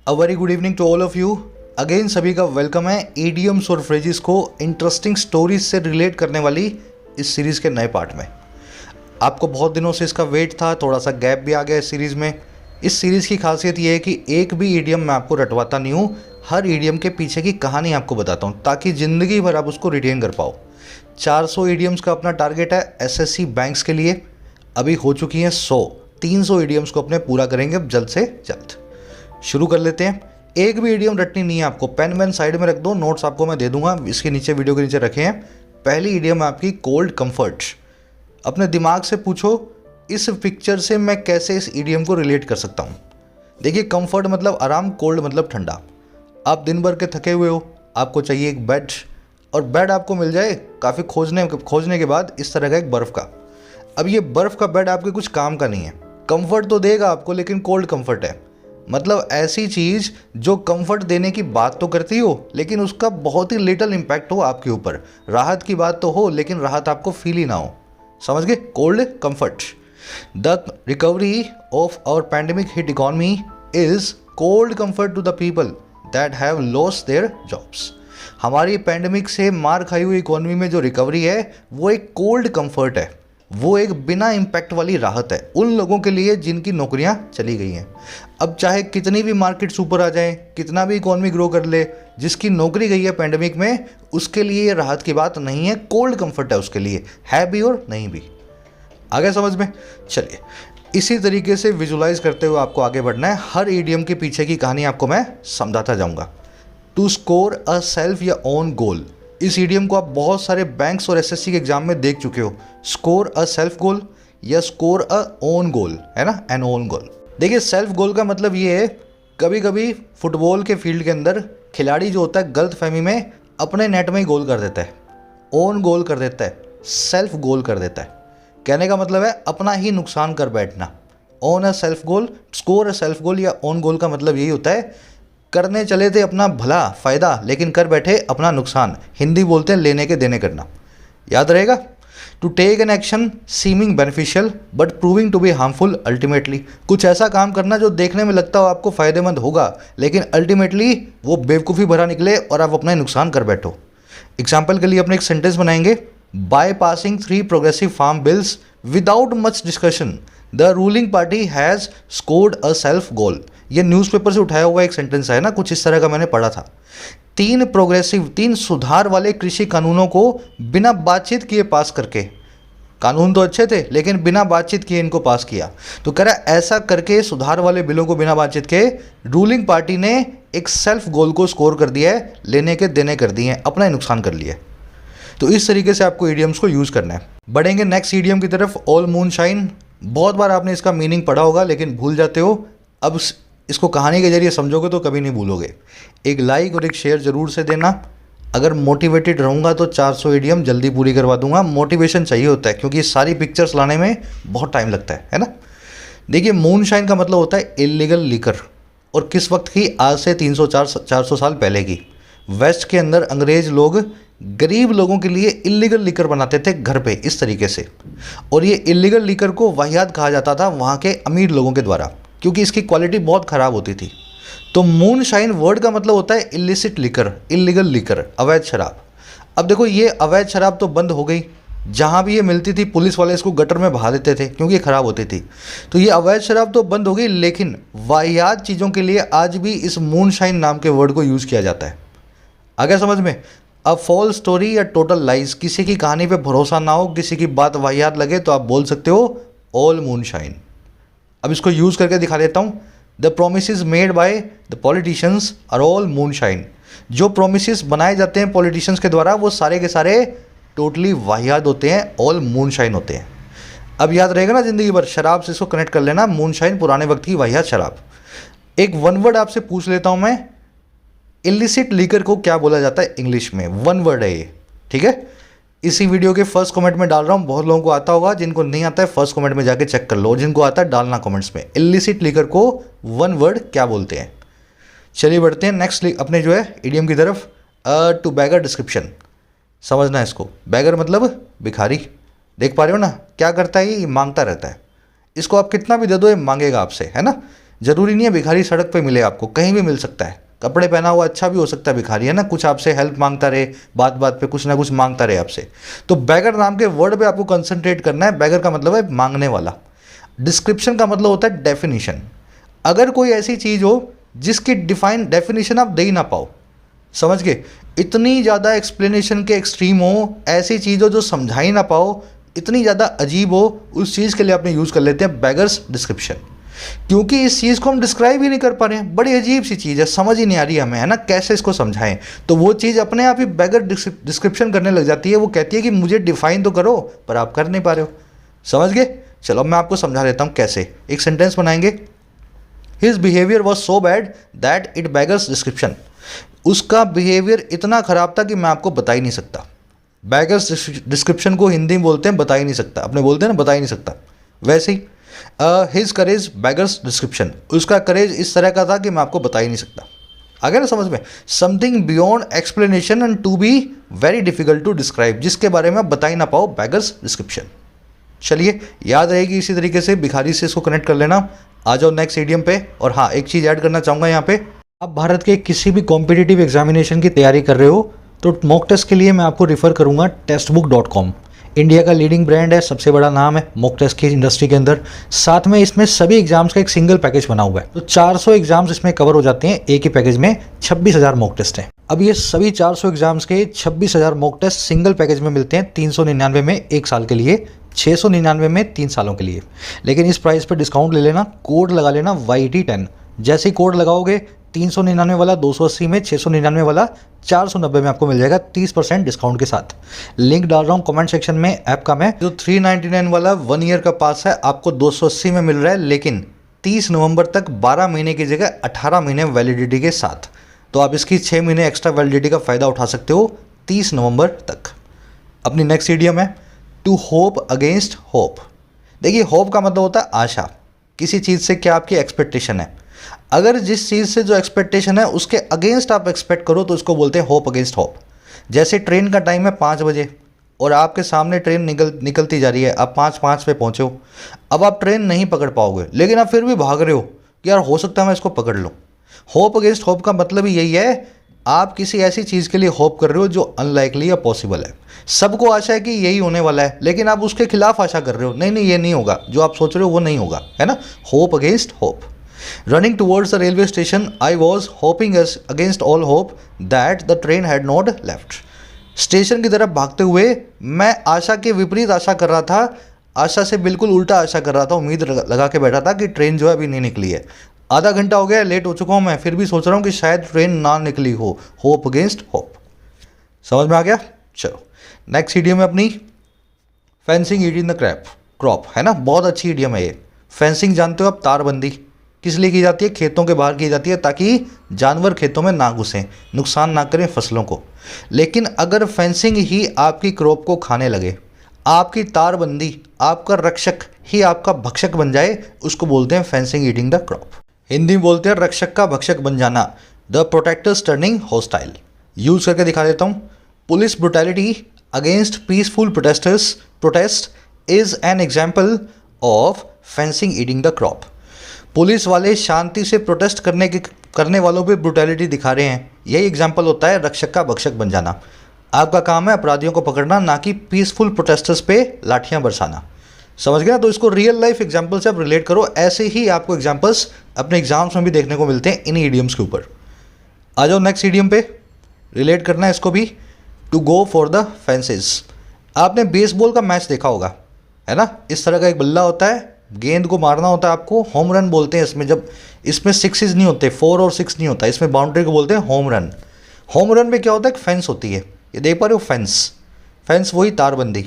A very good evening to all of you. Again सभी का welcome है idioms और फ्रेजेस को इंटरेस्टिंग स्टोरीज से रिलेट करने वाली इस सीरीज़ के नए पार्ट में। आपको बहुत दिनों से इसका वेट था, थोड़ा सा गैप भी आ गया इस सीरीज़ में। इस सीरीज़ की खासियत ये है कि एक भी ईडियम मैं आपको रटवाता नहीं हूँ, हर ईडियम के पीछे की कहानी आपको बताता हूँ ताकि ज़िंदगी भर आप उसको रिटेन कर पाओ। 400 ईडियम्स का अपना टारगेट है एसएससी बैंक्स के लिए, अभी हो चुकी हैं 300 ईडियम्स को अपने पूरा करेंगे अब जल्द से जल्द। शुरू कर लेते हैं। एक भी ईडियम रटनी नहीं है आपको, पेन वैन साइड में रख दो, नोट्स आपको मैं दे दूंगा, इसके नीचे वीडियो के नीचे रखे हैं। पहली ईडियम है आपकी कोल्ड कंफर्ट। अपने दिमाग से पूछो इस पिक्चर से मैं कैसे इस ईडियम को रिलेट कर सकता हूँ। देखिए, कंफर्ट मतलब आराम, कोल्ड मतलब ठंडा। आप दिन भर के थके हुए हो, आपको चाहिए एक बेड, और बेड आपको मिल जाए काफ़ी खोजने के बाद इस तरह का एक बर्फ़ का। अब ये बर्फ़ का बेड आपके कुछ काम का नहीं है, कंफर्ट तो देगा आपको लेकिन कोल्ड कंफर्ट है। मतलब ऐसी चीज़ जो कंफर्ट देने की बात तो करती हो लेकिन उसका बहुत ही लिटिल इम्पैक्ट हो आपके ऊपर। राहत की बात तो हो लेकिन राहत आपको फील ही ना हो। समझ गए? Cold comfort. The recovery of our pandemic hit economy is cold comfort to the people that have lost their jobs. हमारी पैंडेमिक से मार खाई हुई इकोनॉमी में जो रिकवरी है वो एक कोल्ड कंफर्ट है, वो एक बिना इम्पैक्ट वाली राहत है उन लोगों के लिए जिनकी नौकरियां चली गई हैं। अब चाहे कितनी भी मार्केट्स ऊपर आ जाएं, कितना भी इकोनॉमी ग्रो कर ले, जिसकी नौकरी गई है पैंडेमिक में उसके लिए राहत की बात नहीं है, कोल्ड कंफर्ट है उसके लिए, है भी और नहीं भी। आगे समझ में? चलिए, इसी तरीके से विजुलाइज करते हुए आपको आगे बढ़ना है। हर ईडियम के पीछे की कहानी आपको मैं समझाता जाऊंगा। टू स्कोर अ सेल्फ या ओन गोल, इस ईडियम को आप बहुत सारे बैंक्स और एसएससी के एग्जाम में देख चुके हो। स्कोर अ सेल्फ गोल या स्कोर अ ओन गोल, है ना, एन ओन गोल। देखिए, सेल्फ गोल का मतलब ये है, कभी कभी फुटबॉल के फील्ड के अंदर खिलाड़ी जो होता है गलत फहमी में अपने नेट में ही गोल कर देता है, ओन गोल कर देता है, सेल्फ गोल कर देता है। कहने का मतलब है अपना ही नुकसान कर बैठना। Own a self goal, score a self गोल या ओन गोल का मतलब यही होता है, करने चले थे अपना भला फायदा लेकिन कर बैठे अपना नुकसान। हिंदी बोलते हैं लेने के देने करना। याद रहेगा? To take an action seeming beneficial but proving to be harmful ultimately, कुछ ऐसा काम करना जो देखने में लगता हो आपको फायदेमंद होगा लेकिन अल्टीमेटली वो बेवकूफ़ी भरा निकले और आप अपना नुकसान कर बैठो। एग्जाम्पल के लिए अपने एक सेंटेंस बनाएंगे, by passing 3 progressive farm bills without much discussion the ruling party has scored a self goal. ये न्यूज़पेपर से उठाया हुआ एक सेंटेंस है ना, कुछ इस तरह का मैंने पढ़ा था। 3 सुधार वाले कृषि कानूनों को बिना बातचीत किए पास करके, कानून तो अच्छे थे लेकिन बिना बातचीत किए इनको पास किया। तो कह रहा है ऐसा करके सुधार वाले बिलों को बिना बातचीत के रूलिंग पार्टी ने एक सेल्फ गोल को स्कोर कर दिया है, लेने के देने कर दिए हैं, अपना ही नुकसान कर लिया। तो इस तरीके से आपको ईडियम्स को यूज़ करना है। बढ़ेंगे नेक्स्ट ईडियम की तरफ, ऑल मून शाइन। बहुत बार आपने इसका मीनिंग पढ़ा होगा लेकिन भूल जाते हो, अब इसको कहानी के जरिए समझोगे तो कभी नहीं भूलोगे। एक लाइक और एक शेयर ज़रूर से देना। अगर मोटिवेटेड रहूँगा तो 400 ईडियम जल्दी पूरी करवा दूंगा। मोटिवेशन चाहिए होता है क्योंकि ये सारी पिक्चर्स लाने में बहुत टाइम लगता है ना। देखिए, मून शाइन का मतलब होता है इलीगल लिकर, और किस वक्त की? आज से 300-400 साल पहले की। वेस्ट के अंदर अंग्रेज लोग गरीब लोगों के लिए इलीगल लिकर बनाते थे घर पे इस तरीके से, और ये इलीगल लिकर को वाहियात कहा जाता था वहाँ के अमीर लोगों के द्वारा क्योंकि इसकी क्वालिटी बहुत ख़राब होती थी। तो मून शाइन वर्ड का मतलब होता है इलिसिट लिकर, इलीगल लिकर, अवैध शराब। अब देखो, ये अवैध शराब तो बंद हो गई, जहाँ भी ये मिलती थी पुलिस वाले इसको गटर में बहा देते थे क्योंकि ये ख़राब होती थी। तो ये अवैध शराब तो बंद हो गई लेकिन वाहियात चीज़ों के लिए आज भी इस मून शाइन नाम के वर्ड को यूज़ किया जाता है। आगे समझ में? अब फॉल्स स्टोरी या टोटल लाइज, किसी की कहानी पे भरोसा ना हो, किसी की बात वाहियात लगे तो आप बोल सकते हो ऑल मून शाइन। अब इसको यूज़ करके दिखा देता हूँ। The promises made by the politicians are all moonshine. जो प्रोमिसेस बनाए जाते हैं पॉलिटिशियंस के द्वारा वो सारे के सारे टोटली वाहियात होते हैं, ऑल मून शाइन होते हैं। अब याद रहेगा ना जिंदगी भर, शराब से इसको कनेक्ट कर लेना, मून शाइन पुराने वक्त की वाहियात शराब। एक वन वर्ड आपसे पूछ लेता हूँ मैं, इलिसिट लिकर को क्या बोला जाता है इंग्लिश में? वन वर्ड है ये, ठीक है। इसी वीडियो के फर्स्ट कमेंट में डाल रहा हूँ, बहुत लोगों को आता होगा, जिनको नहीं आता है फर्स्ट कमेंट में जाके चेक कर लो, जिनको आता है डालना कमेंट्स में। इलिसिट लिकर को वन वर्ड क्या बोलते हैं? चलिए बढ़ते हैं नेक्स्ट अपने जो है ईडियम की तरफ। टू बैगर डिस्क्रिप्शन, समझना है इसको। बैगर मतलब भिखारी। देख पा रहे हो ना क्या करता है ये? मांगता रहता है। इसको आप कितना भी दे दो ये मांगेगा आपसे, है ना। ज़रूरी नहीं है भिखारी सड़क पे मिले आपको, कहीं भी मिल सकता है। कपड़े पहना हुआ अच्छा भी हो सकता है भिखारी, है ना, कुछ आपसे हेल्प मांगता रहे, बात बात पे कुछ ना कुछ मांगता रहे आपसे। तो बैगर नाम के वर्ड पे आपको कंसंट्रेट करना है। बैगर का मतलब है मांगने वाला। डिस्क्रिप्शन का मतलब होता है डेफिनेशन। अगर कोई ऐसी चीज़ हो जिसकी डिफाइन डेफिनेशन आप दे ही ना पाओ, समझ गए, इतनी ज़्यादा एक्सप्लेनेशन के एक्सट्रीम हो, ऐसी चीज़ हो जो समझा ही ना पाओ, इतनी ज़्यादा अजीब हो, उस चीज़ के लिए अपने यूज़ कर लेते हैं बैगर्स डिस्क्रिप्शन। क्योंकि इस चीज़ को हम डिस्क्राइब ही नहीं कर पा रहे हैं, बड़ी अजीब सी चीज़ है, समझ ही नहीं आ रही हमें, है ना, कैसे इसको समझाएं। तो वो चीज़ अपने आप ही बैगर डिस्क्रिप्शन करने लग जाती है। वो कहती है कि मुझे डिफाइन तो करो, पर आप कर नहीं पा रहे हो। समझ गए? चलो मैं आपको समझा देता हूँ कैसे। एक सेंटेंस बनाएंगे, his behaviour was so bad that it beggars description. उसका बिहेवियर इतना ख़राब था कि मैं आपको बता ही नहीं सकता। बैगर्स डिस्क्रिप्शन को हिंदी में बोलते हैं बता ही नहीं सकता, अपने बोलते हैं ना बता ही नहीं सकता। वैसे ही हिज करेज बैगर्स डिस्क्रिप्शन, उसका करेज इस तरह का था कि मैं आपको बता ही नहीं सकता। आ गया ना समझ में? Something beyond explanation and to be very difficult to describe, जिसके बारे में आप बता ही ना पाओ, बैगर्स डिस्क्रिप्शन। चलिए याद रहेगी इसी तरीके से, भिखारी से इसको कनेक्ट कर लेना। आ जाओ नेक्स्ट ईडियम पे। और हाँ, एक चीज़ ऐड करना चाहूँगा यहाँ पे, आप भारत के किसी भी कॉम्पिटिटिव एग्जामिनेशन की तैयारी कर रहे हो तो मॉक टेस्ट के लिए मैं आपको रिफ़र करूँगा टेस्टबुक.com। इंडिया का लीडिंग ब्रांड है, सबसे बड़ा नाम है मॉक टेस्ट की इंडस्ट्री के अंदर। साथ में इसमें सभी एग्जाम्स का एक सिंगल पैकेज बना हुआ है, तो 400 एग्जाम्स इसमें कवर हो जाते हैं एक ही पैकेज में। 26,000 मॉक टेस्ट हैं। अब ये सभी 400 एग्जाम्स के 26,000 मॉक टेस्ट सिंगल पैकेज में मिलते हैं 399 में 1 साल के लिए, 699 में 3 सालों के लिए। लेकिन इस प्राइस पर डिस्काउंट ले लेना, कोड लगा लेना YT10। जैसे ही कोड लगाओगे 399 वाला 280 में, 699 वाला 490 में आपको मिल जाएगा 30% डिस्काउंट के साथ। लिंक डाल रहा हूँ कमेंट सेक्शन में ऐप का। मैं जो 399 वाला 1 ईयर का पास है आपको 280 में मिल रहा है, लेकिन 30 नवंबर तक 12 महीने की जगह 18 महीने वैलिडिटी के साथ। तो आप इसकी 6 महीने एक्स्ट्रा वैलिडिटी का फ़ायदा उठा सकते हो 30 नवंबर तक। अपनी नेक्स्ट ईडियम है टू होप अगेंस्ट होप। देखिए, होप का मतलब होता है आशा, किसी चीज़ से क्या आपकी एक्सपेक्टेशन है। अगर जिस चीज़ से जो एक्सपेक्टेशन है उसके अगेंस्ट आप एक्सपेक्ट करो तो उसको बोलते हैं होप अगेंस्ट होप। जैसे ट्रेन का टाइम है 5 बजे और आपके सामने ट्रेन निकलती जा रही है, आप 5:05 पे पहुँचे हो। अब आप ट्रेन नहीं पकड़ पाओगे, लेकिन आप फिर भी भाग रहे हो कि यार हो सकता है मैं इसको पकड़ लूँ। होप अगेंस्ट होप का मतलब ही यही है, आप किसी ऐसी चीज़ के लिए होप कर रहे हो जो अनलाइकली या पॉसिबल है। सबको आशा है कि यही होने वाला है, लेकिन आप उसके खिलाफ आशा कर रहे हो, नहीं नहीं ये नहीं होगा, जो आप सोच रहे हो वो नहीं होगा, है ना। Hope against hope. Running towards the railway station I was hoping against all hope that the train had not left. Station की तरफ भागते हुए मैं आशा के विपरीत आशा कर रहा था, आशा से बिल्कुल उल्टा आशा कर रहा था, उम्मीद लगा के बैठा था कि ट्रेन जो है अभी नहीं निकली है। आधा घंटा हो गया, लेट हो चुका हूँ मैं, फिर भी सोच रहा हूँ कि शायद ट्रेन ना निकली हो। Hope against hope. समझ में आ गया? चलो नेक्स्ट इडियम है अपनी फेंसिंग ईटिंग द क्रॉप, है ना, बहुत अच्छी इडियम है ये। फेंसिंग जानते हो आप, तारबंदी किस लिए की जाती है? खेतों के बाहर की जाती है ताकि जानवर खेतों में ना घुसें, नुकसान ना करें फसलों को। लेकिन अगर फेंसिंग ही आपकी क्रॉप को खाने लगे, आपकी तारबंदी, आपका रक्षक ही आपका भक्षक बन जाए, उसको बोलते हैं fencing eating the crop. Hindi में बोलते हैं रक्षक का भक्षक बन जाना, the protectors turning hostile. Use करके दिखा देता हूँ। Police brutality against peaceful protest is an example of fencing eating the crop. Police वाले शांति से प्रोटेस्ट करने वालों पे ब्रुटैलिटी दिखा रहे हैं, यही एग्जाम्पल होता है रक्षक का भक्षक बन जाना। आपका काम है अपराधियों को पकड़ना, ना कि पीसफुल प्रोटेस्टर्स पे लाठियां बरसाना। समझ गया? तो इसको रियल लाइफ एग्जाम्पल से आप रिलेट करो। ऐसे ही आपको एग्जाम्पल्स अपने एग्जाम्स में भी देखने को मिलते हैं इन ईडियम्स के ऊपर। आ जाओ नेक्स्ट ईडियम पे, रिलेट करना है इसको भी, to go for the fences. आपने बेसबॉल का मैच देखा होगा, है ना, इस तरह का एक बल्ला होता है, गेंद को मारना होता है आपको, होम रन बोलते हैं इसमें। जब इसमें 6 नहीं होते, 4 और 6 नहीं होता, इसमें बाउंड्री को बोलते हैं होम रन। होम रन में क्या होता है? एक फेंस होती है, ये देख पा रहे हो, फेंस वही तारबंदी।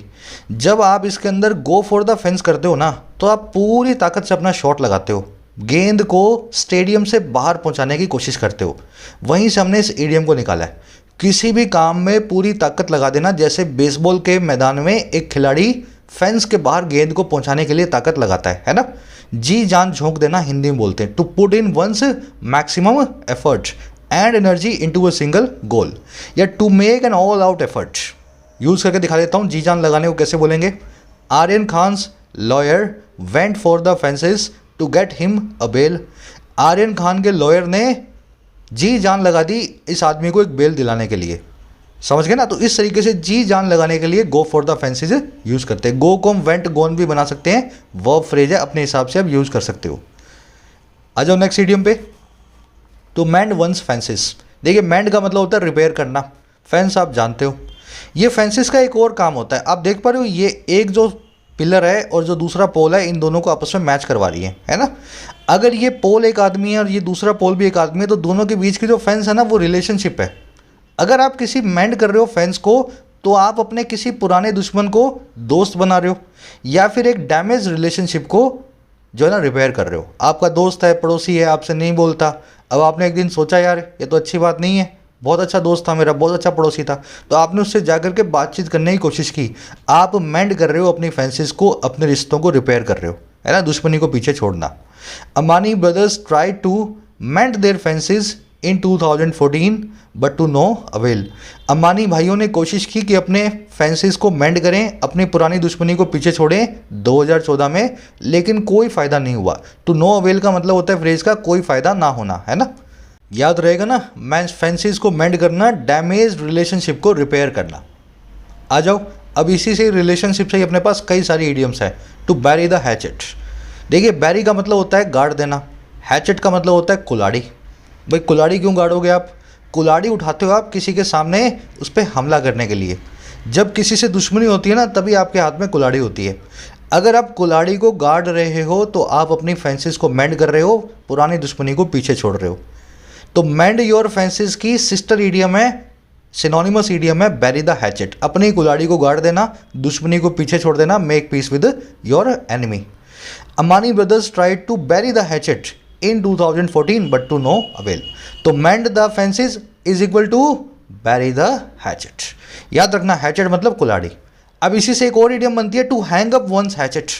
जब आप इसके अंदर गो फॉर द फेंस करते हो ना, तो आप पूरी ताकत से अपना शॉट लगाते हो, गेंद को स्टेडियम से बाहर पहुंचाने की कोशिश करते हो। वहीं से हमने इस ईडियम को निकाला है। किसी भी काम में पूरी ताकत लगा देना, जैसे बेसबॉल के मैदान में एक खिलाड़ी फेंस के बाहर गेंद को पहुंचाने के लिए ताकत लगाता है ना। जी जान झोंक देना हिंदी में बोलते हैं, to put in one's maximum effort and energy into a single goal, या to make an all out effort. Use करके दिखा देता हूँ जी जान लगाने को कैसे बोलेंगे। Aryan Khan's lawyer went for the fences to get him a bail. Aryan Khan के लॉयर ने जी जान लगा दी इस आदमी को एक बेल दिलाने के लिए। समझ गए ना? तो इस तरीके से जी जान लगाने के लिए गो फॉर द फेंसेज यूज़ करते हैं। गो को हम वेंट गोन भी बना सकते हैं, वर्ब फ्रेज है, अपने हिसाब से आप यूज़ कर सकते हो। आ जाओ नेक्स्ट इडियम पे। तो मैंड वंस फेंसेस। देखिए मैंड का मतलब होता है रिपेयर करना, फेंस आप जानते हो। ये फेंसेस का एक और काम होता है, आप देख पा रहे हो ये एक जो पिलर है और जो दूसरा पोल है, इन दोनों को आपस में मैच करवा रही है ना। अगर ये पोल एक आदमी है और ये दूसरा पोल भी एक आदमी है, तो दोनों के बीच की जो फेंस है ना, वो रिलेशनशिप है। अगर आप किसी मेंड कर रहे हो फेंस को, तो आप अपने किसी पुराने दुश्मन को दोस्त बना रहे हो, या फिर एक डैमेज रिलेशनशिप को जो है ना रिपेयर कर रहे हो। आपका दोस्त है, पड़ोसी है, आपसे नहीं बोलता, अब आपने एक दिन सोचा यार ये तो अच्छी बात नहीं है, बहुत अच्छा दोस्त था मेरा, बहुत अच्छा पड़ोसी था, तो आपने उससे जाकर के बातचीत करने की कोशिश की। आप मेंड कर रहे हो अपनी फेंसेस को, अपने रिश्तों को रिपेयर कर रहे हो, है ना, दुश्मनी को पीछे छोड़ना। Ambani brothers try to mend their fences in 2014 but to no avail. Ambani भाइयों ने कोशिश की कि अपने फेंसेस को मेंड करें, अपनी पुरानी दुश्मनी को पीछे छोड़ें 2014 में, लेकिन कोई फ़ायदा नहीं हुआ। टू नो अवेल का मतलब होता है फ्रेज का कोई फ़ायदा ना होना, है ना, याद रहेगा ना। फेंसेस को मेंड करना, डैमेज रिलेशनशिप को रिपेयर करना। आ जाओ अब इसी से रिलेशनशिप से ही अपने पास कई सारी इडियम्स है। To bury the hatchet. देखिए बैरी का मतलब होता है गाड़ देना, हैचेट का मतलब होता है कुल्हाड़ी। भाई कुल्हाड़ी क्यों गाड़ोगे आप? कुल्हाड़ी उठाते हो आप किसी के सामने उस पर हमला करने के लिए। जब किसी से दुश्मनी होती है ना, तभी आपके हाथ में कुल्हाड़ी होती है। अगर आप कुल्हाड़ी को गाड़ रहे हो तो आप अपनी फेंसेस को मेंड कर रहे हो, पुरानी दुश्मनी को पीछे छोड़ रहे हो। तो मेंड योर फेंसेस की सिस्टर ईडियम है, सिनोनिमस ईडियम है बैरी द हैचेट। अपनी कुल्हाड़ी को गाड़ देना, दुश्मनी को पीछे छोड़ देना, make peace with your enemy. Ambani brothers tried to bury the hatchet in 2014 but to no avail. तो mend the fences is equal to bury the hatchet. याद रखना हैचेट मतलब कुल्हाड़ी। अब इसी से एक और इडियम बनती है to hang up one's hatchet.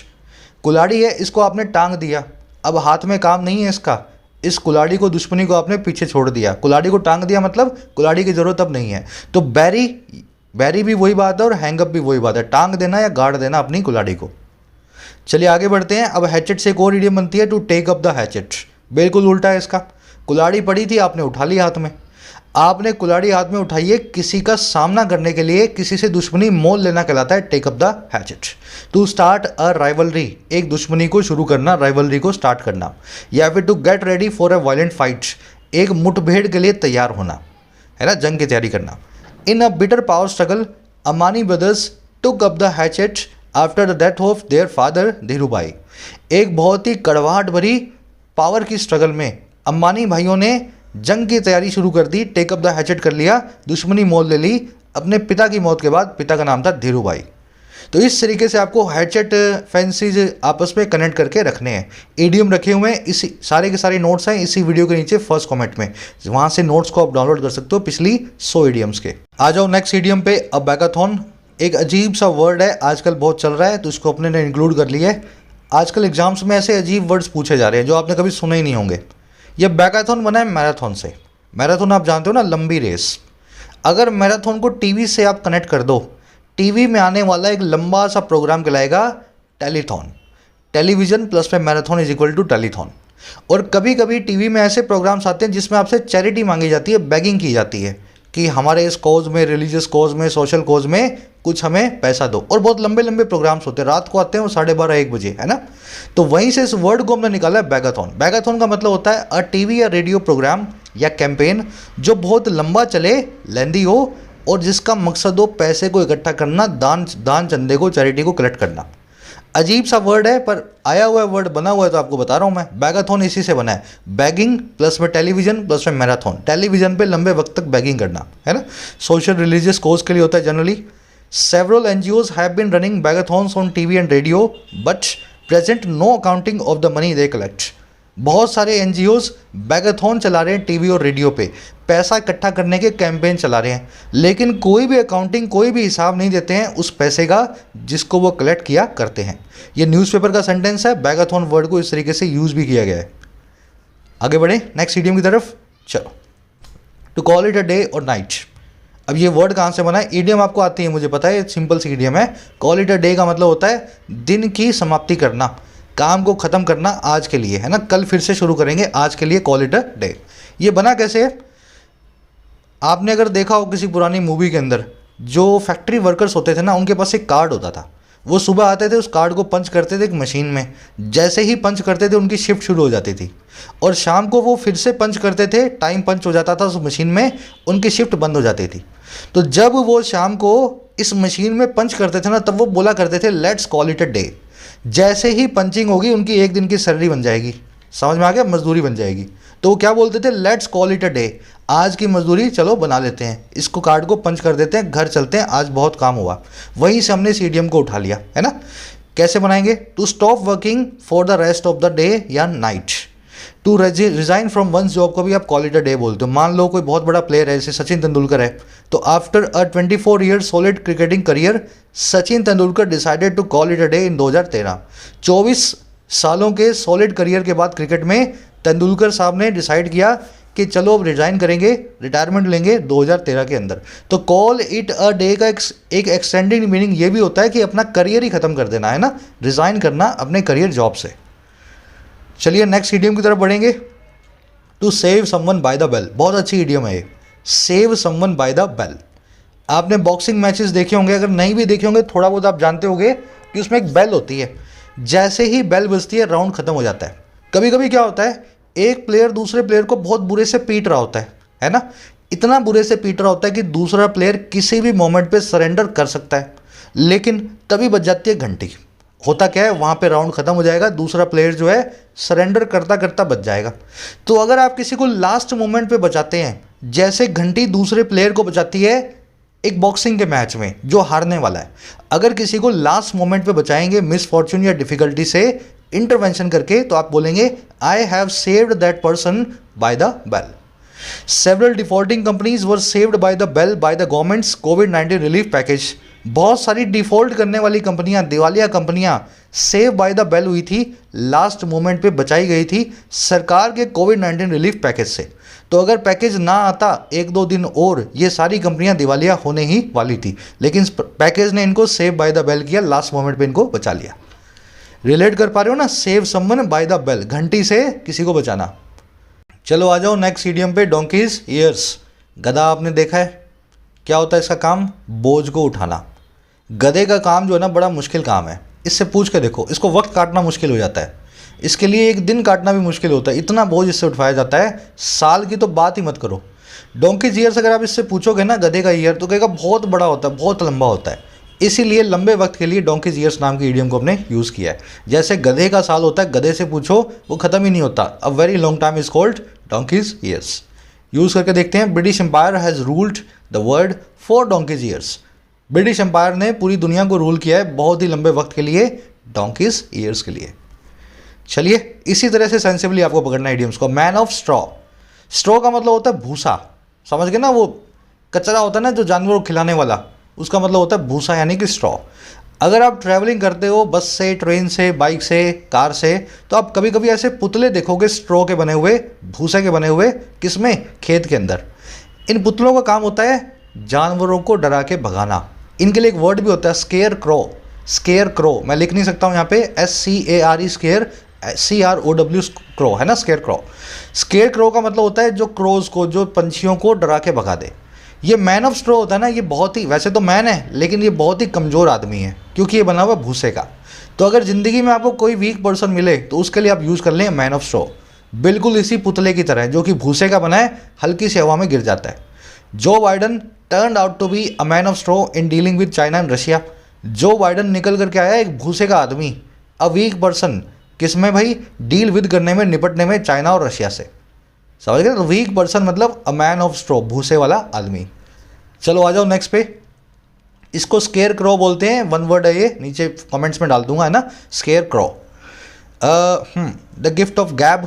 कुल्हाड़ी है, इसको आपने टांग दिया, अब हाथ में काम नहीं है इसका, इस कुल्हाड़ी को, दुश्मनी को आपने पीछे छोड़ दिया। कुल्हाड़ी को टांग दिया मतलब कुल्हाड़ी की जरूरत अब नहीं है। तो बैरी भी वही बात है और हैंगअप भी वही बात है, टांग देना या गाड़ देना अपनी कुल्हाड़ी को। चलिए आगे बढ़ते हैं। अब हैचेट से एक और इडियम बनती है to take up the hatchet. बिल्कुल उल्टा है इसका। कुल्हाड़ी पड़ी थी, आपने उठा ली हाथ में। आपने कुल्हाड़ी हाथ में उठाई है किसी का सामना करने के लिए, किसी से दुश्मनी मोल लेना कहलाता है take up the hatchet. To start a rivalry, एक दुश्मनी को शुरू करना, राइवलरी को स्टार्ट करना। या फिर to get ready for a violent fight, एक मुठभेड़ के लिए तैयार होना, है ना, जंग की तैयारी करना। In a bitter power struggle Ambani brothers took up the hatchet after the death of their father Dhirubhai. एक बहुत ही कड़वाहट भरी पावर की स्ट्रगल में अंबानी भाइयों ने जंग की तैयारी शुरू कर दी, टेक अप द हैचेट कर लिया, दुश्मनी मोल ले ली अपने पिता की मौत के बाद। पिता का नाम था धीरूभाई। तो इस तरीके से आपको हैचेट फेंसेस आपस में कनेक्ट करके रखने हैं। ईडियम रखे हुए हैं, इसी सारे के सारे नोट्स हैं इसी वीडियो के नीचे फर्स्ट कमेंट में, वहाँ से नोट्स को आप डाउनलोड कर सकते हो पिछली 100 ईडियम्स के। आ जाओ नेक्स्ट ईडियम पे। अब बैकाथॉन एक अजीब सा वर्ड है, आजकल बहुत चल रहा है, तो इसको अपने ने इंक्लूड कर लिया है। आजकल एग्जाम्स में ऐसे अजीब वर्ड्स पूछे जा रहे हैं जो आपने कभी सुने ही नहीं होंगे। ये बैकाथॉन बना है मैराथन से। मैराथन आप जानते हो ना, लंबी रेस। अगर मैराथन को टीवी से आप कनेक्ट कर दो, टीवी में आने वाला एक लंबा सा प्रोग्राम कहलाएगा टेलीथॉन। टेलीविज़न प्लस में marathon is equal to telethon. और कभी कभी टीवी में ऐसे प्रोग्राम्स आते हैं जिसमें आपसे चैरिटी मांगी जाती है, बेगिंग की जाती है कि हमारे इस कॉज में, रिलीजियस कॉज में, सोशल कॉज में कुछ हमें पैसा दो। और बहुत लंबे लंबे प्रोग्राम्स होते हैं, रात को आते हैं वो 12:30-1 बजे, है ना। तो वहीं से इस वर्ड को हमने निकाला है बैकाथॉन। बैकाथॉन का मतलब होता है अ टीवी या रेडियो प्रोग्राम या कैंपेन जो बहुत लंबा चले, लेंदी हो, और जिसका मकसद हो पैसे को इकट्ठा करना, दान चंदे को, चैरिटी को कलेक्ट करना। अजीब सा वर्ड है पर आया हुआ वर्ड बना हुआ है, तो आपको बता रहा हूँ मैं। बैगाथॉन इसी से बना है, बैगिंग प्लस में टेलीविजन प्लस में मैराथन। टेलीविजन पे लंबे वक्त तक बैगिंग करना, है ना, सोशल रिलीजियस कोज के लिए होता है generally. Several NGOs have been running begathons on TV and radio but present no accounting of the money they collect. बहुत सारे एनजीओज बैगाथॉन चला रहे हैं टीवी और रेडियो पे, पैसा इकट्ठा करने के कैंपेन चला रहे हैं, लेकिन कोई भी अकाउंटिंग, कोई भी हिसाब नहीं देते हैं उस पैसे का जिसको वो कलेक्ट किया करते हैं। ये न्यूज़पेपर का सेंटेंस है। बैगाथॉन वर्ड को इस तरीके से यूज़ भी किया गया है। आगे बढ़े नेक्स्ट इडियम की तरफ। चलो, to call it a day और नाइट। अब ये वर्ड कहाँ से बना है? इडियम आपको आती है, मुझे पता है, सिंपल सी इडियम है। कॉल इट अ डे का मतलब होता है दिन की समाप्ति करना, काम को ख़त्म करना आज के लिए, है ना, कल फिर से शुरू करेंगे, आज के लिए कॉल इट अ डे। ये बना कैसे है? आपने अगर देखा हो किसी पुरानी मूवी के अंदर, जो फैक्ट्री वर्कर्स होते थे ना, उनके पास एक कार्ड होता था। वो सुबह आते थे, उस कार्ड को पंच करते थे एक मशीन में, जैसे ही पंच करते थे उनकी शिफ्ट शुरू हो जाती थी, और शाम को वो फिर से पंच करते थे, टाइम पंच हो जाता था उस मशीन में, उनकी शिफ्ट बंद हो जाती थी। तो जब वो शाम को इस मशीन में पंच करते थे ना, तब वो बोला करते थे let's call it a day. जैसे ही पंचिंग होगी उनकी एक दिन की सैलरी बन जाएगी, समझ में आ गया, मजदूरी बन जाएगी। तो वो क्या बोलते थे, let's call it a day, आज की मजदूरी चलो बना लेते हैं, इसको कार्ड को पंच कर देते हैं, घर चलते हैं, आज बहुत काम हुआ। वहीं से हमने इस इडियम को उठा लिया, है ना। कैसे बनाएंगे? To stop working for the rest of the day या night, to resign from one job को भी आप कॉल इट अ डे बोलते हो। मान लो कोई बहुत बड़ा प्लेयर है, जैसे सचिन तेंदुलकर है, तो after a 24 year solid cricketing career, Sachin Tendulkar decided to call it a day in 2013। 24 सालों के सॉलिड करियर के बाद क्रिकेट में तेंदुलकर साहब ने डिसाइड किया कि चलो अब रिजाइन करेंगे, रिटायरमेंट लेंगे 2013 के अंदर। तो कॉल इट अ डे का एक एक्सटेंडेड मीनिंग ये भी होता है कि अपना करियर ही खत्म कर देना, है ना, रिजाइन करना अपने करियर जॉब से। चलिए नेक्स्ट इडियम की तरफ बढ़ेंगे। To save someone by the bell, बहुत अच्छी इडियम है ये, save someone by the bell. आपने बॉक्सिंग मैचेस देखे होंगे, अगर नहीं भी देखे होंगे थोड़ा बहुत आप जानते होंगे कि उसमें एक बेल होती है, जैसे ही बेल बजती है राउंड खत्म हो जाता है। कभी कभी क्या होता है, एक प्लेयर दूसरे प्लेयर को बहुत बुरे से पीट रहा होता है ना, इतना बुरे से पीट रहा होता है कि दूसरा प्लेयर किसी भी मोमेंट पे सरेंडर कर सकता है, लेकिन तभी बज जाती है घंटी। होता क्या है, वहाँ पे राउंड खत्म हो जाएगा, दूसरा प्लेयर जो है सरेंडर करता करता बच जाएगा। तो अगर आप किसी को लास्ट मोमेंट पे बचाते हैं, जैसे घंटी दूसरे प्लेयर को बचाती है एक बॉक्सिंग के मैच में जो हारने वाला है, अगर किसी को लास्ट मोमेंट पे बचाएंगे मिस फॉर्चून या डिफिकल्टी से इंटरवेंशन करके, तो आप बोलेंगे I have saved that person by the bell. Several defaulting companies were saved by the bell by the government's कोविड-19 रिलीफ पैकेज। बहुत सारी डिफॉल्ट करने वाली कंपनियां, दिवालिया कंपनियां सेव बाय द बेल हुई थी, लास्ट मोमेंट पे बचाई गई थी सरकार के कोविड-19 रिलीफ पैकेज से। तो अगर पैकेज ना आता 1-2 दिन और, ये सारी कंपनियां दिवालिया होने ही वाली थी, लेकिन पैकेज ने इनको सेव बाय द बेल किया, लास्ट मोमेंट पे इनको बचा लिया। रिलेट कर पा रहे हो ना, save someone by the bell, घंटी से किसी को बचाना। चलो आ जाओ नेक्स्ट इडियम पे, डोंकीज ईयर्स। गधा आपने देखा है, क्या होता है इसका काम? बोझ को उठाना। गधे का काम जो है ना बड़ा मुश्किल काम है, इससे पूछ के देखो, इसको वक्त काटना मुश्किल हो जाता है, इसके लिए एक दिन काटना भी मुश्किल होता है, इतना बोझ इससे उठाया जाता है, साल की तो बात ही मत करो। डोंकीज ईयर्स अगर आप इससे पूछोगे ना गधे का ईयर, तो कहेगा बहुत बड़ा होता है, बहुत लंबा होता है, इसीलिए लंबे वक्त के लिए डोंकीज ईयर्स नाम की इडियम को हमने यूज़ किया है। जैसे गधे का साल होता है, गधे से पूछो वो ख़त्म ही नहीं होता, a very long time is called donkey's years. Use करके देखते हैं। British Empire has ruled the world for donkey's years. British Empire ने पूरी दुनिया को रूल किया है बहुत ही लंबे वक्त के लिए, डोंकीज ईयर्स के लिए। चलिए इसी तरह से सेंसिबली आपको पकड़ना है इडियम्स को। मैन ऑफ स्ट्रॉ, स्ट्रॉ का मतलब होता है भूसा, समझ गए ना, वो कचरा होता है ना जो जानवरों को खिलाने वाला, उसका मतलब होता है भूसा, यानी कि स्ट्रॉ। अगर आप ट्रैवलिंग करते हो बस से, ट्रेन से, बाइक से, कार से, तो आप कभी कभी ऐसे पुतले देखोगे स्ट्रॉ के बने हुए, भूसे के बने हुए, किसमें? खेत के अंदर। इन पुतलों का काम होता है जानवरों को डरा के भगाना। इनके लिए एक वर्ड भी होता है स्केयर क्रो। स्केयर क्रो मैं लिख नहीं सकता हूँ यहाँ पे, SCARE स्केयर, CROW क्रो, है ना, स्केयर क्रो। स्केयर क्रो का मतलब होता है जो क्रोज को, जो पंछियों को डरा के भगा दे। ये मैन ऑफ स्ट्रॉ होता है ना, ये बहुत ही, वैसे तो मैन है लेकिन ये बहुत ही कमज़ोर आदमी है, क्योंकि ये बना हुआ भूसे का। तो अगर ज़िंदगी में आपको कोई वीक पर्सन मिले तो उसके लिए आप यूज़ कर लें मैन ऑफ स्ट्रॉ। बिल्कुल इसी पुतले की तरह जो कि भूसे का बना है, हल्की सी हवा में गिर जाता है। जो Biden turned out to be a man of straw in dealing with China and Russia. जो बाइडन निकल करके आया एक भूसे का आदमी, अ वीक पर्सन, किसमें भाई? डील विद करने में, निपटने में चाइना और रशिया से, समझ गए? तो वीक पर्सन मतलब अ मैन ऑफ स्ट्रॉ, भूसे वाला आदमी। चलो आ जाओ नेक्स्ट पे। इसको स्केयर क्रो बोलते हैं, वन वर्ड है ये, नीचे कमेंट्स में डाल दूंगा, है ना, square crow. The gift of गैब।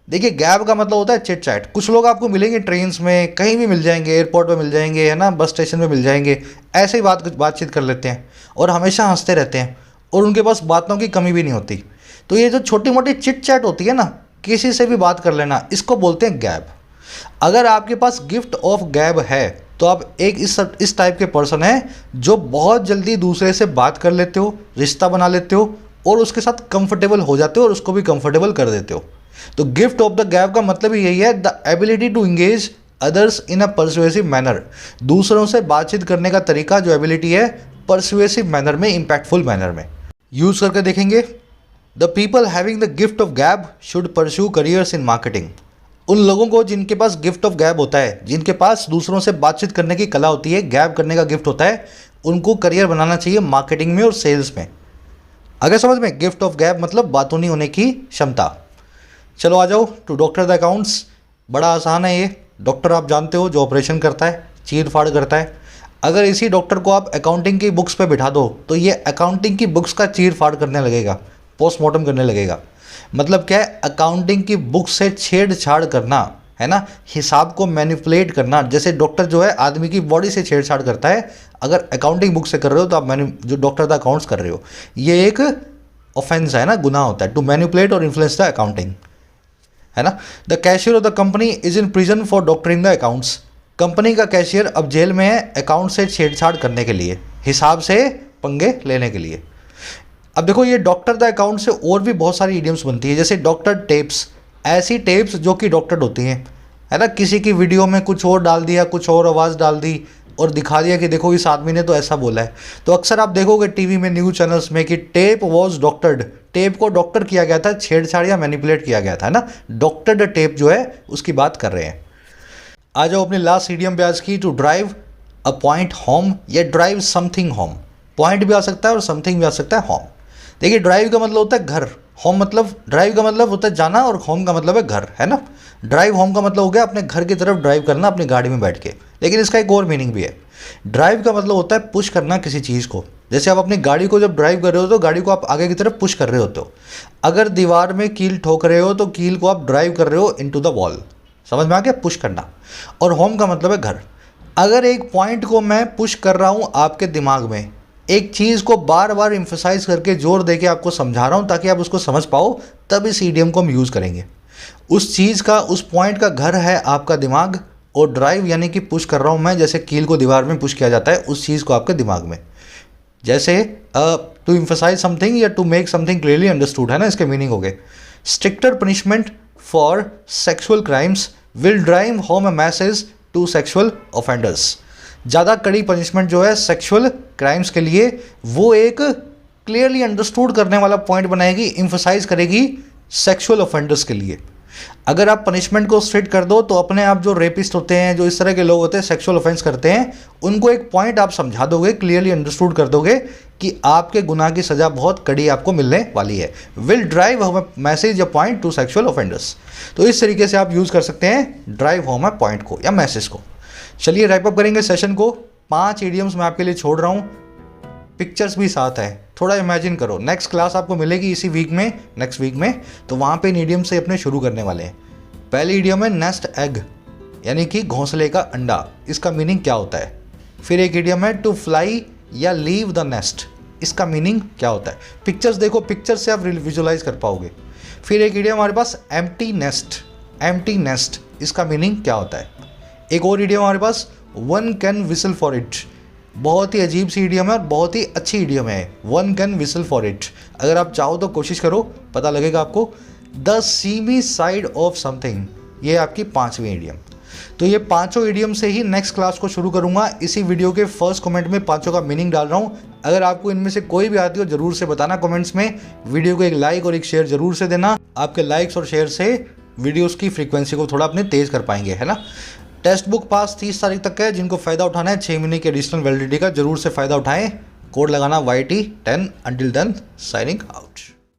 देखिए गैब का मतलब होता है चिट चैट। कुछ लोग आपको मिलेंगे ट्रेन्स में, कहीं भी मिल जाएंगे, एयरपोर्ट पे मिल जाएंगे, है ना, बस स्टेशन पे मिल जाएंगे, ऐसे ही बातचीत कर लेते हैं और हमेशा हंसते रहते हैं और उनके पास बातों की कमी भी नहीं होती। तो ये जो छोटी मोटी चिट चैट होती है ना, किसी से भी बात कर लेना, इसको बोलते हैं गैब। अगर आपके पास गिफ्ट ऑफ गैब है तो आप एक इस टाइप के पर्सन हैं जो बहुत जल्दी दूसरे से बात कर लेते हो, रिश्ता बना लेते हो, और उसके साथ कंफर्टेबल हो जाते हो और उसको भी कंफर्टेबल कर देते हो। तो गिफ्ट ऑफ द गैप का मतलब ही यही है, the ability to engage others in a persuasive manner. दूसरों से बातचीत करने का तरीका जो एबिलिटी है, परसुएसिव मैनर में, इंपैक्टफुल मैनर में यूज करके देखेंगे। The people having the gift of gap should pursue careers in marketing. उन लोगों को जिनके पास गिफ्ट ऑफ गैप होता है, जिनके पास दूसरों से बातचीत करने की कला होती है, गैप करने का गिफ्ट होता है, उनको करियर बनाना चाहिए मार्केटिंग में और सेल्स में। अगर समझ में, गिफ्ट ऑफ गैप मतलब बातों नहीं होने की क्षमता। चलो आ जाओ टू डॉक्टर द अकाउंट्स। बड़ा आसान है ये। डॉक्टर आप जानते हो, जो ऑपरेशन करता है, चीर फाड़ करता है। अगर इसी डॉक्टर को आप अकाउंटिंग की बुक्स पे बिठा दो तो ये अकाउंटिंग की बुक्स का चीर फाड़ करने लगेगा, पोस्टमार्टम करने लगेगा। मतलब क्या है, अकाउंटिंग की बुक से छेड़छाड़ करना, है ना, हिसाब को मैनिपुलेट करना। जैसे डॉक्टर जो है आदमी की बॉडी से छेड़छाड़ करता है, अगर अकाउंटिंग बुक से कर रहे हो तो आप जो डॉक्टर द अकाउंट्स कर रहे हो, ये एक ऑफेंस है ना, गुनाह होता है, टू मैनिपुलेट और इन्फ्लुएंस द अकाउंटिंग, है ना। The cashier of the company is in prison for doctoring the accounts. Company का कैशियर अब जेल में है अकाउंट से छेड़छाड़ करने के लिए, हिसाब से पंगे लेने के लिए। अब देखो, ये डॉक्टर द अकाउंट से और भी बहुत सारी इडियम्स बनती है, जैसे डॉक्टर टेप्स। ऐसी टेप्स जो कि डॉक्टर्ड होती हैं, है ना, किसी की वीडियो में कुछ और डाल दिया, कुछ और आवाज़ डाल दी और दिखा दिया कि देखो इस आदमी ने तो ऐसा बोला है। तो अक्सर आप देखोगे टीवी में, न्यूज़ चैनल्स में कि टेप वॉज डॉक्टर्ड, टेप को डॉक्टर किया गया था, छेड़छाड़ या मैनिपुलेट किया गया था, है ना। डॉक्टर्ड टेप जो है उसकी बात कर रहे हैं। आ जाओ अपने लास्ट इडियम पे आज की, to drive a point home या ड्राइव समथिंग होम। पॉइंट भी आ सकता है और समथिंग भी आ सकता है, होम। देखिए, ड्राइव का मतलब होता है घर, होम मतलब, ड्राइव का मतलब होता है जाना और होम का मतलब है घर, है ना। ड्राइव होम का मतलब हो गया अपने घर की तरफ ड्राइव करना अपनी गाड़ी में बैठ के। लेकिन इसका एक और मीनिंग भी है। ड्राइव का मतलब होता है पुश करना किसी चीज़ को। जैसे आप अपनी गाड़ी को जब ड्राइव कर रहे हो तो गाड़ी को आप आगे की तरफ पुश कर रहे होते हो। अगर दीवार में कील ठोक रहे हो तो कील को आप ड्राइव कर रहे हो इनटू द वॉल। समझ में आ गया, पुश करना। और होम का मतलब है घर। अगर एक पॉइंट को मैं पुश कर रहा हूँ आपके दिमाग में, एक चीज़ को बार बार इम्फेसाइज करके जोर देके आपको समझा रहा हूँ ताकि आप उसको समझ पाओ, तब इस ईडियम को हम यूज़ करेंगे। उस चीज़ का, उस पॉइंट का घर है आपका दिमाग, और ड्राइव यानी कि पुश कर रहा हूँ मैं, जैसे कील को दीवार में पुश किया जाता है उस चीज़ को आपके दिमाग में। जैसे टू इम्फेसाइज समथिंग या to make something clearly understood, है ना, इसके मीनिंग हो गए। Stricter punishment for sexual crimes will drive home a message to sexual offenders. ज़्यादा कड़ी पनिशमेंट जो है सेक्सुअल क्राइम्स के लिए, वो एक क्लियरली अंडरस्टूड करने वाला पॉइंट बनाएगी, इम्फेसाइज करेगी सेक्सुअल ऑफेंडर्स के लिए। अगर आप पनिशमेंट को स्ट्रिक्ट कर दो तो अपने आप जो रेपिस्ट होते हैं, जो इस तरह के लोग होते हैं सेक्सुअल ऑफेंस करते हैं, उनको एक पॉइंट आप समझा दोगे, क्लियरली अंडरस्टूड कर दोगे कि आपके गुनाह की सज़ा बहुत कड़ी आपको मिलने वाली है। विल ड्राइव होम मैसेज या पॉइंट टू सेक्सुअल ऑफेंडर्स। तो इस तरीके से आप यूज़ कर सकते हैं ड्राइव होम पॉइंट को या मैसेज को। चलिए रैप अप करेंगे सेशन को। 5 इडियम्स मैं आपके लिए छोड़ रहा हूँ, पिक्चर्स भी साथ है, थोड़ा इमेजिन करो। नेक्स्ट क्लास आपको मिलेगी इसी वीक में, नेक्स्ट वीक में, तो वहाँ पे इन इडियम से अपने शुरू करने वाले हैं। पहली इडियम है नेस्ट एग, यानी कि घोंसले का अंडा। इसका मीनिंग क्या होता है। फिर एक इडियम है टू फ्लाई या लीव द नेस्ट। इसका मीनिंग क्या होता है। पिक्चर्स देखो, पिक्चर से आप विजुलाइज कर पाओगे। फिर एक इडियम हमारे पास एम्प्टी नेस्ट। एम्प्टी नेस्ट, इसका मीनिंग क्या होता है। एक और इडियम हमारे पास one can whistle for it. बहुत ही अजीब सी इडियम है और बहुत ही अच्छी इडियम है, one can whistle for it. अगर आप चाहो तो कोशिश करो, पता लगेगा आपको। The semi side of something, ये आपकी 5वीं इडियम। तो ये 5 इडियम से ही नेक्स्ट क्लास को शुरू करूंगा। इसी वीडियो के फर्स्ट कमेंट में 5 का मीनिंग डाल रहा हूँ। अगर आपको इनमें से कोई भी आती हो जरूर से बताना कमेंट्स में। वीडियो को एक लाइक और एक शेयर जरूर से देना। आपके लाइक्स और शेयर से वीडियोस की फ्रीक्वेंसी को थोड़ा अपने तेज कर पाएंगे, है ना। टेक्स्ट बुक पास 30 तारीख तक है। जिनको फ़ायदा उठाना है 6 महीने की एडिशनल वैलिडिटी का, जरूर से फ़ायदा उठाएं। कोड लगाना YT10। Until then, signing out.